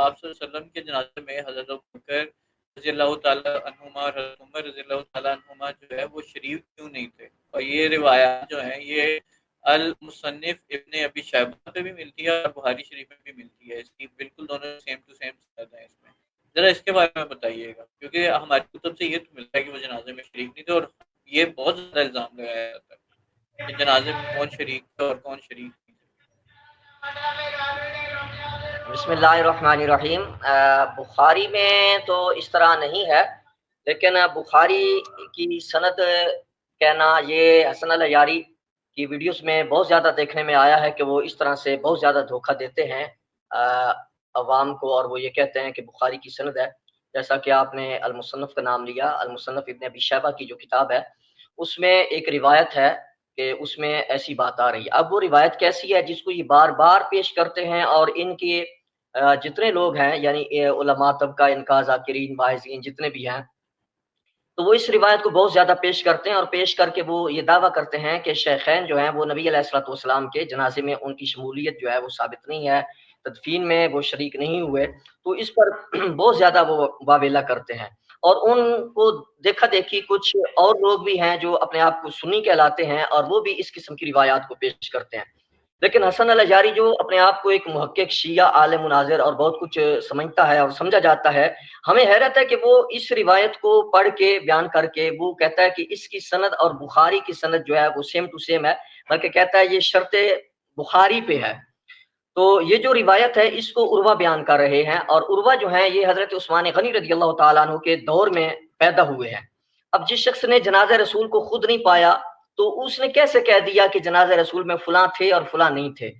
آپ صلی اللہ علیہ وسلم کے جنازے میں حضرت ابوبکر رضی اللہ تعالیٰ عنہما اور حضرت عمر رضی اللہ تعالیٰ عنہما جو ہے وہ شریف کیوں نہیں تھے؟ اور یہ روایات جو ہیں یہ المصنف ابن ابی شیبہ پہ بھی ملتی ہے اور بخاری شریف میں بھی ملتی ہے، اس کی بالکل دونوں سیم ٹو سیم سند ہیں اس میں۔ ذرا اس کے بارے میں بتائیے گا، کیونکہ ہماری کتب سے یہ تو ملتا ہے کہ وہ جنازے میں شریک نہیں تھے، اور یہ بہت زیادہ الزام لگایا جاتا ہے کہ جنازے میں کون شریک تھے اور کون شریک نہیں تھے۔ بسم اللہ الرحمن الرحیم۔ بخاری میں تو اس طرح نہیں ہے، لیکن بخاری کی سند کہنا یہ حسن العیاری کی ویڈیوز میں بہت زیادہ دیکھنے میں آیا ہے کہ وہ اس طرح سے بہت زیادہ دھوکہ دیتے ہیں عوام کو، اور وہ یہ کہتے ہیں کہ بخاری کی سند ہے۔ جیسا کہ آپ نے المصنف کا نام لیا، المصنف ابن ابی شیبہ کی جو کتاب ہے اس میں ایک روایت ہے کہ اس میں ایسی بات آ رہی ہے۔ اب وہ روایت کیسی ہے جس کو یہ بار بار پیش کرتے ہیں، اور ان کے جتنے لوگ ہیں یعنی علماء طبقہ، ان کا ذاکرین، باعثین جتنے بھی ہیں، تو وہ اس روایت کو بہت زیادہ پیش کرتے ہیں، اور پیش کر کے وہ یہ دعویٰ کرتے ہیں کہ شیخین جو ہیں وہ نبی علیہ الصلوۃ والسلام کے جنازے میں ان کی شمولیت جو ہے وہ ثابت نہیں ہے، تدفین میں وہ شریک نہیں ہوئے۔ تو اس پر بہت زیادہ وہ واویلا کرتے ہیں، اور ان کو دیکھا دیکھی کچھ اور لوگ بھی ہیں جو اپنے آپ کو سنی کہلاتے ہیں، اور وہ بھی اس قسم کی روایات کو پیش کرتے ہیں۔ لیکن حسن العیاری جو اپنے آپ کو ایک محقق، شیعہ، عالم مناظر اور بہت کچھ سمجھتا ہے اور سمجھا جاتا ہے، ہمیں حیرت ہے کہ وہ اس روایت کو پڑھ کے بیان کر کے وہ کہتا ہے کہ اس کی سند اور بخاری کی سند جو ہے وہ سیم ٹو سیم ہے، بلکہ کہتا ہے یہ شرط بخاری پہ ہے۔ تو یہ جو روایت ہے اس کو عروہ بیان کر رہے ہیں، اور عروہ جو ہیں یہ حضرت عثمان غنی رضی اللہ تعالیٰ عنہ کے دور میں پیدا ہوئے ہیں۔ اب جس شخص نے جنازہ رسول کو خود نہیں پایا تو اس نے کیسے کہہ دیا کہ جنازہ رسول میں فلاں تھے اور فلاں نہیں تھے؟